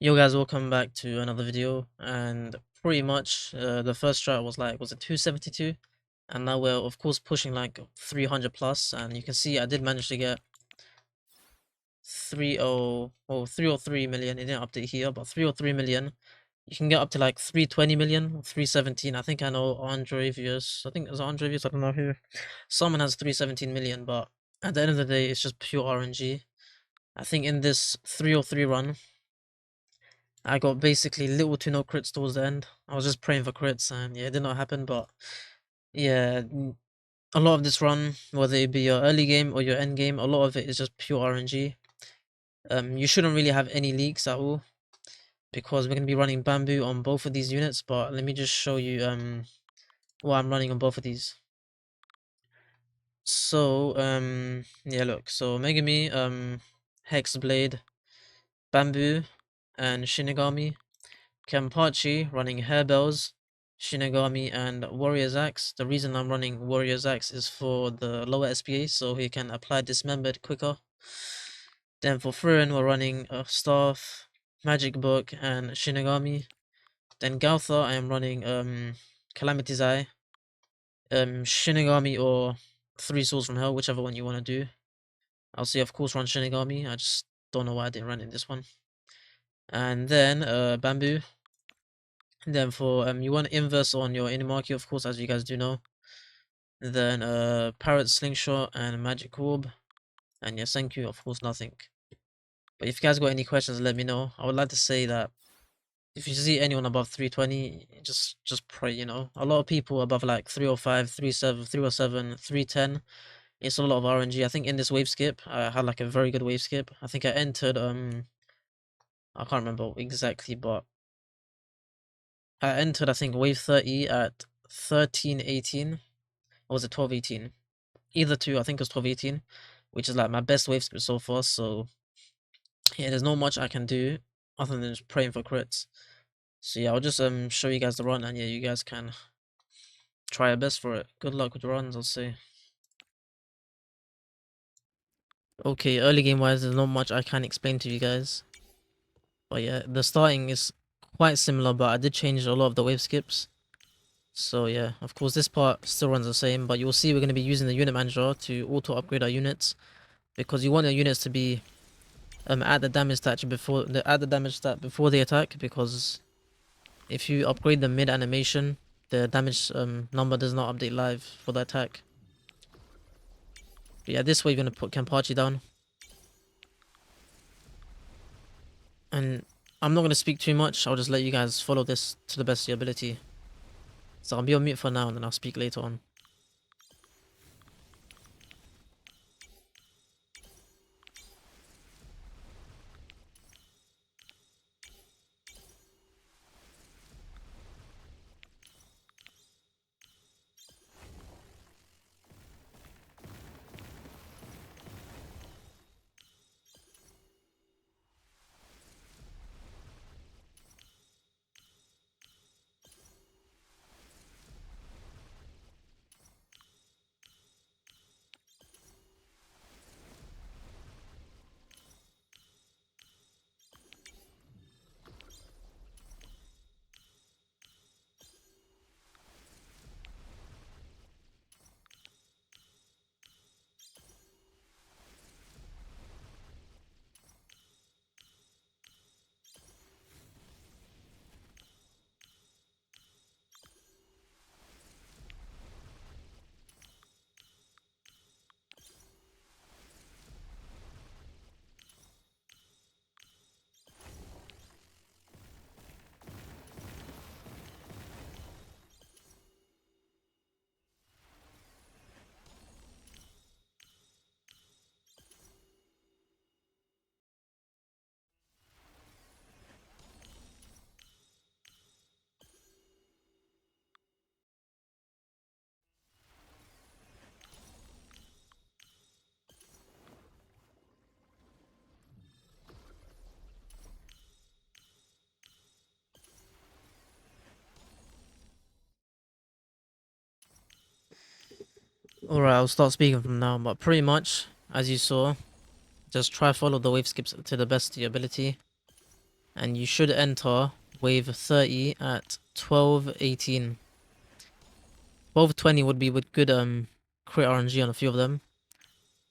Yo guys, welcome back to another video, and pretty much the first strat was it 272, and now we're of course pushing like 300 plus, and you can see I did manage to get 303 million. It didn't update here, but 303 million. You can get up to like 320 million, 317. I think I know Andrevius. I think it's Andrevius. I don't know who. Someone has 317 million, but at the end of the day, it's just pure RNG. I think in this 303 run, I got basically little to no crits towards the end. I was just praying for crits, and yeah, it did not happen. But yeah, a lot of this run, whether it be your early game or your end game, a lot of it is just pure RNG. You shouldn't really have any leaks at all because we're gonna be running bamboo on both of these units. But let me just show you what I'm running on both of these. So yeah, look. So Megami, Hex Blade, Bamboo, and Shinigami. Kenpachi running Hairbells, Shinigami, and Warrior's Axe. The reason I'm running Warrior's Axe is for the lower SPA, so he can apply Dismembered quicker. Then for Furin, we're running Staff, Magic Book, and Shinigami. Then Gautha, I am running Calamity's Eye, Shinigami, or Three Swords from Hell, whichever one you want to do. I'll say, of course, run Shinigami. I just don't know why I didn't run it in this one. And then Bamboo. And then for you want inverse on your Inumaki, of course, as you guys do know. Then Parrot Slingshot and Magic Orb. And yeah, thank you, of course, nothing. But if you guys got any questions, let me know. I would like to say that if you see anyone above 320, just pray, you know. A lot of people above like 305, 37, 307, 310. It's a lot of RNG. I think in this wave skip, I had like a very good wave skip. I think I entered I can't remember exactly, but I entered I think wave 30 at 1318. Or was it 1218? Either two, I think it was 1218, which is like my best wave split so far. So yeah, there's not much I can do other than just praying for crits. So yeah, I'll just show you guys the run, and yeah, you guys can try your best for it. Good luck with the runs, I'll say. Okay, early game wise, there's not much I can explain to you guys. But yeah, the starting is quite similar, but I did change a lot of the wave skips. So yeah, of course this part still runs the same, but you'll see we're going to be using the unit manager to auto upgrade our units, because you want your units to be at the damage stat before the attack, because if you upgrade the mid animation, the damage number does not update live for the attack. But yeah, this way you're gonna put Kenpachi down, and I'm not gonna speak too much. I'll just let you guys follow this to the best of your ability. So I'll be on mute for now, and then I'll speak later on. Alright, I'll start speaking from now, but pretty much, as you saw, just try follow the wave skips to the best of your ability. and you should enter wave 30 at 12:18. 12:20 would be with good crit RNG on a few of them,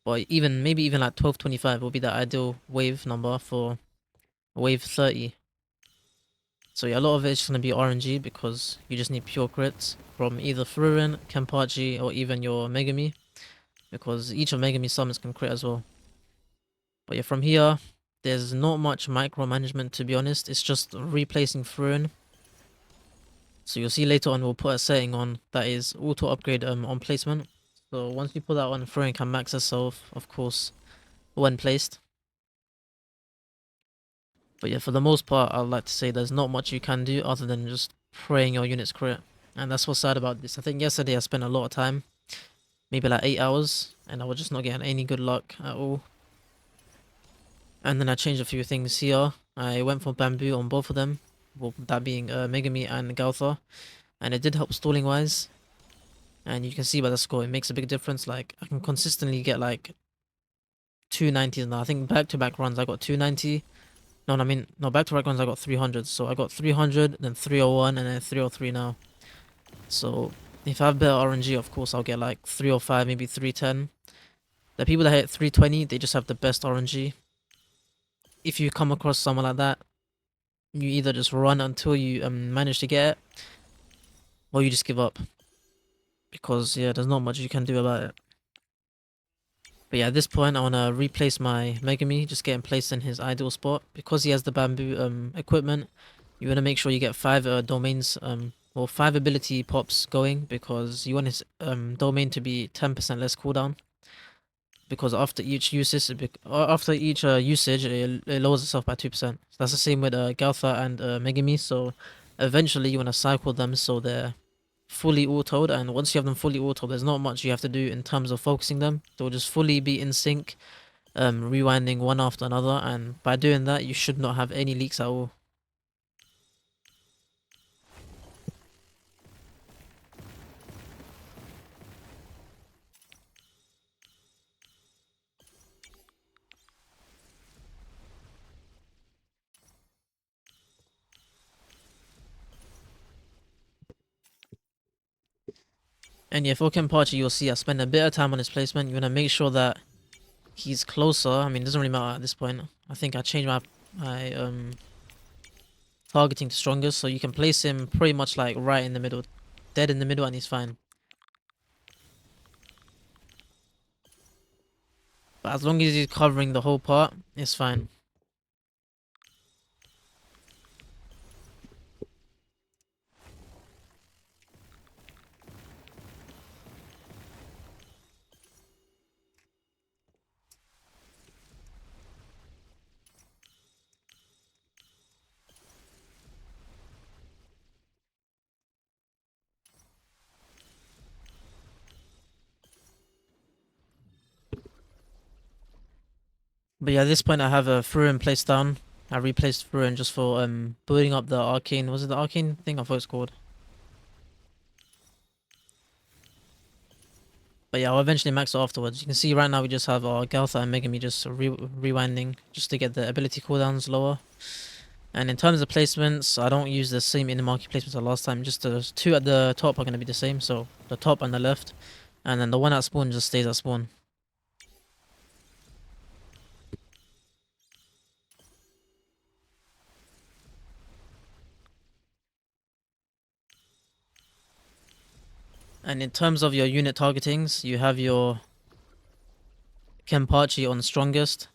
but maybe even like 12:25 will be the ideal wave number for wave 30. So yeah, a lot of it's gonna be RNG because you just need pure crits from either Furin, Kenpachi, or even your Megami, because each of Megami summons can crit as well. But yeah, from here, there's not much micromanagement, to be honest. It's just replacing Furin. So you'll see later on we'll put a setting on that is auto upgrade on placement. So once you put that on, Furin can max itself, of course, when placed. But yeah, for the most part, I'd like to say there's not much you can do other than just praying your units crit. And that's what's sad about this. I think yesterday I spent a lot of time, maybe like 8 hours, and I was just not getting any good luck at all. And then I changed a few things here. I went for bamboo on both of them, well, that being Megami and Galtha, and it did help stalling wise. And you can see by the score, it makes a big difference. Like, I can consistently get like 290s now. I think back-to-back runs I got 290. No, I mean, no, back-to-back runs I got 300. So I got 300, then 301, and then 303 now. So if I have better RNG, of course, I'll get like 305, maybe 310. The people that hit 320, they just have the best RNG. If you come across someone like that, you either just run until you manage to get it, or you just give up. Because, yeah, there's not much you can do about it. But yeah, at this point, I want to replace my Megami, just get him placed in his ideal spot. Because he has the bamboo equipment, you want to make sure you get 5 domains, or 5 ability pops going, because you want his domain to be 10% less cooldown. Because after each usage, it lowers itself by 2%. So that's the same with Galtha and Megami. So eventually, you want to cycle them so they're fully autoed, and once you have them fully autoed, there's not much you have to do in terms of focusing them. They'll just fully be in sync, rewinding one after another, and by doing that, you should not have any leaks at all. And yeah, for Kenpachi, you'll see I spend a bit of time on his placement. You want to make sure that he's closer. I mean, it doesn't really matter at this point. I think I changed my targeting to strongest, so you can place him pretty much like right in the middle, dead in the middle, and he's fine. But as long as he's covering the whole part, it's fine. But yeah, at this point I have a Furin placed down. I replaced Furin just for building up the arcane. Was it the arcane thing? I thought it's called. But yeah, I'll eventually max it afterwards. You can see right now we just have our Galtha and Megami just rewinding just to get the ability cooldowns lower. And in terms of placements, I don't use the same Inamaki placements as last time. Just the 2 at the top are going to be the same. So the top and the left. And then the one at spawn just stays at spawn. And in terms of your unit targetings, you have your Kenpachi on strongest.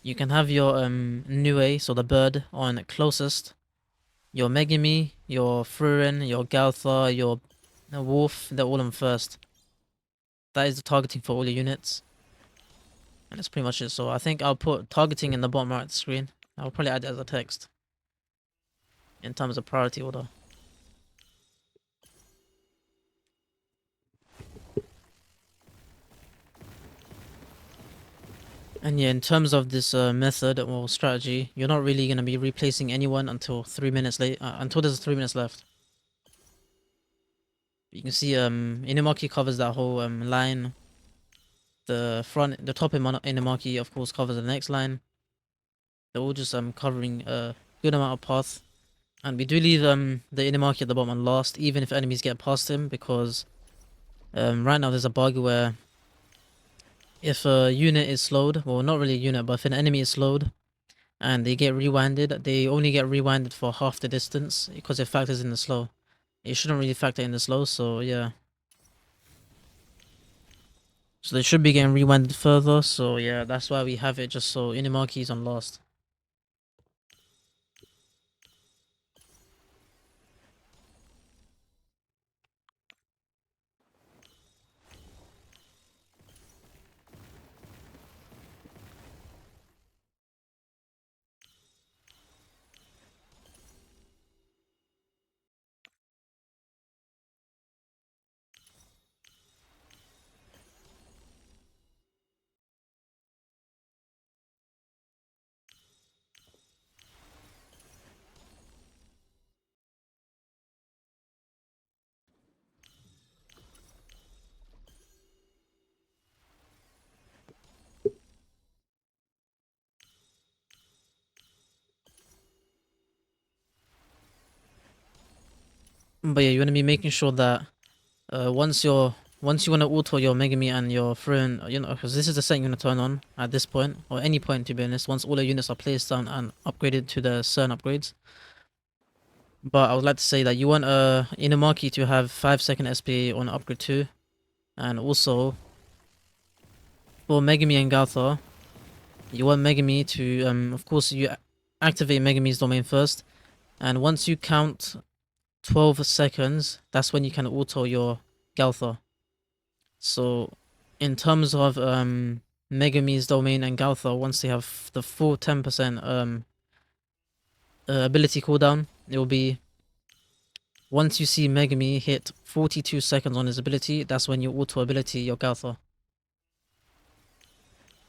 You can have your Nue, so the bird, on closest. Your Megami, your Furin, your Galtha, your Wolf, they're all on first. That is the targeting for all your units. And that's pretty much it. So I think I'll put targeting in the bottom right of the screen. I'll probably add it as a text in terms of priority order. And yeah, in terms of this method or strategy, you're not really going to be replacing anyone until 3 minutes late, until there's 3 minutes left. You can see Inumaki covers that whole line. The top Inumaki of course covers the next line. They're all just covering good amount of path. And we do leave the Inumaki at the bottom last, even if enemies get past him, because right now there's a bug where if a unit is slowed, well, not really a unit, but if an enemy is slowed and they get rewinded, they only get rewinded for half the distance because it factors in the slow. It shouldn't really factor in the slow, so yeah. So they should be getting rewinded further, so yeah, that's why we have it just so Inumaki is on last. But yeah, you want to be making sure that once you want to auto your Megami and your Throne, you know, because this is the setting you're going to turn on at this point, or any point to be honest, once all the units are placed down and upgraded to the certain upgrades. But I would like to say that you want Inumaki to have 5-second SPA on upgrade 2, and also for Megami and Galthar, you want Megami to of course you activate Megami's domain first, and once you count 12 seconds, that's when you can auto your Galthar. So, in terms of Megami's domain and Galthar, once they have the full 10% ability cooldown, it will be once you see Megami hit 42 seconds on his ability, that's when you auto ability your Galthar.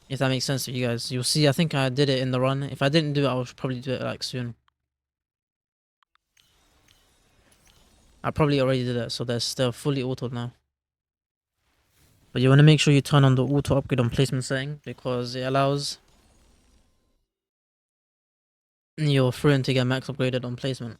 If that makes sense to you guys. You'll see, I think I did it in the run. If I didn't do it, I'll probably do it like soon. I probably already did it, so they're fully autoed now. But you want to make sure you turn on the auto upgrade on placement setting because it allows your Throne to get max upgraded on placement.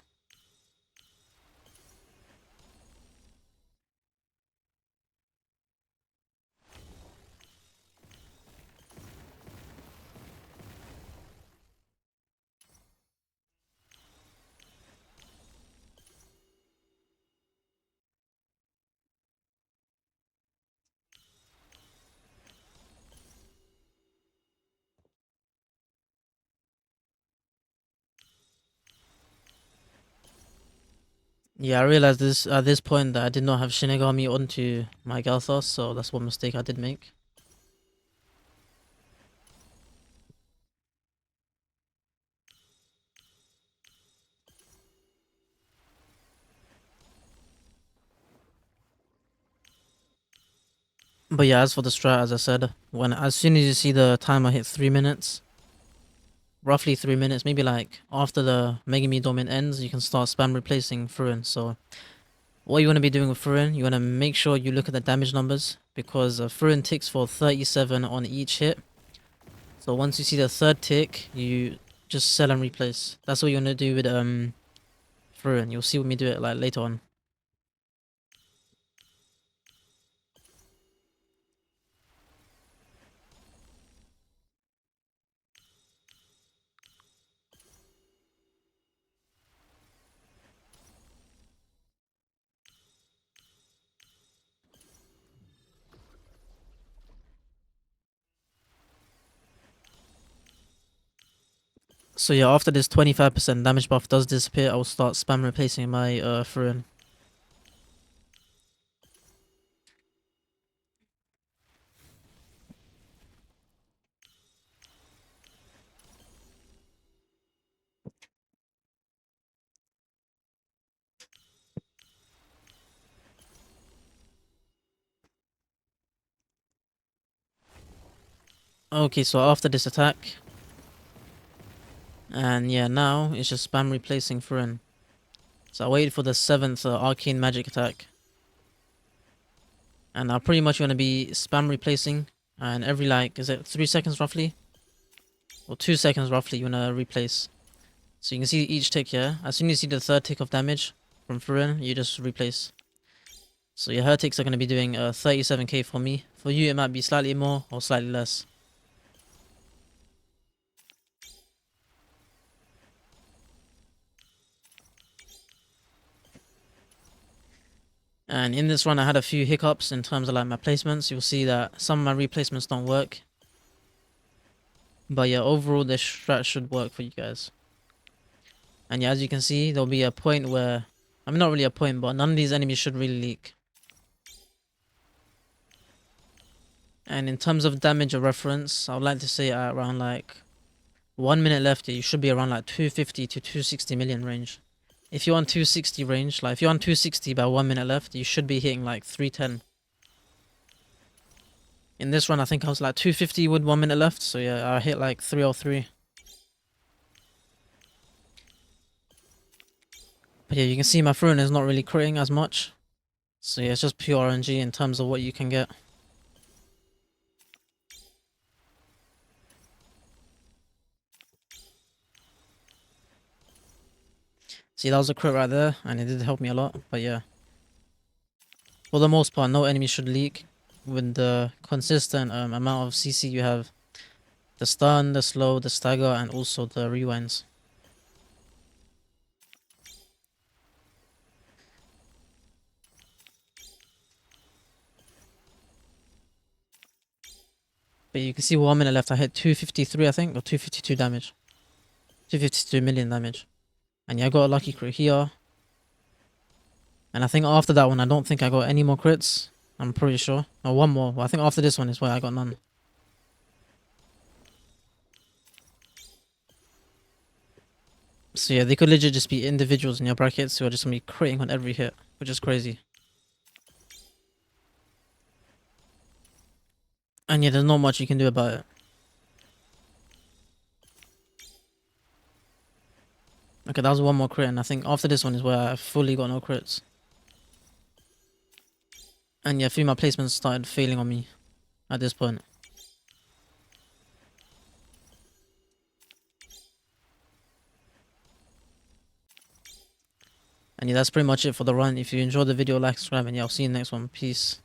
Yeah, I realized this at this point that I did not have Shinigami onto my Galthos, so that's one mistake I did make. But yeah, as for the strat, as I said, as soon as you see the timer hit 3 minutes, roughly 3 minutes, maybe like after the Megami domain ends, you can start spam replacing Furin. So what you want to be doing with Furin, you want to make sure you look at the damage numbers because Furin ticks for 37 on each hit. So once you see the third tick, you just sell and replace. That's what you want to do with Furin. You'll see when we do it like later on. So yeah, after this 25% damage buff does disappear, I'll start spam replacing my Furin. Okay, so after this attack, and yeah, now it's just spam replacing Furin. So I waited for the 7th arcane magic attack. And I'll pretty much want to be spam replacing, and every like, is it 3 seconds roughly? Or 2 seconds roughly, you want to replace. So you can see each tick here. As soon as you see the third tick of damage from Furin, you just replace. So your her ticks are going to be doing 37k for me. For you, it might be slightly more or slightly less. And in this run, I had a few hiccups in terms of like my placements. You'll see that some of my replacements don't work. But yeah, overall, this strat should work for you guys. And yeah, as you can see, there'll be a point where... I mean, not really a point, but none of these enemies should really leak. And in terms of damage or reference, I would like to say at around like 1 minute left, you should be around like 250 to 260 million range. If you're on 260 range, like if you're on 260 by 1 minute left, you should be hitting like 310. In this run, I think I was like 250 with 1 minute left, so yeah, I hit like 303. But yeah, you can see my throne is not really critting as much. So yeah, it's just pure RNG in terms of what you can get. See, that was a crit right there, and it did help me a lot, but yeah. For the most part, no enemy should leak. With the consistent amount of CC you have. The stun, the slow, the stagger, and also the rewinds. But you can see 1 minute left, I hit 253 I think, or 252 damage. 252 million damage. And yeah, I got a lucky crit here. And I think after that one, I don't think I got any more crits. I'm pretty sure. Or one more. Well, I think after this one is where I got none. So yeah, they could legit just be individuals in your brackets who are just gonna be critting on every hit, which is crazy. And yeah, there's not much you can do about it. Okay, that was one more crit, and I think after this one is where I fully got no crits. And yeah, a few of my placements started failing on me at this point. And yeah, that's pretty much it for the run. If you enjoyed the video, like, subscribe, and yeah, I'll see you in the next one. Peace.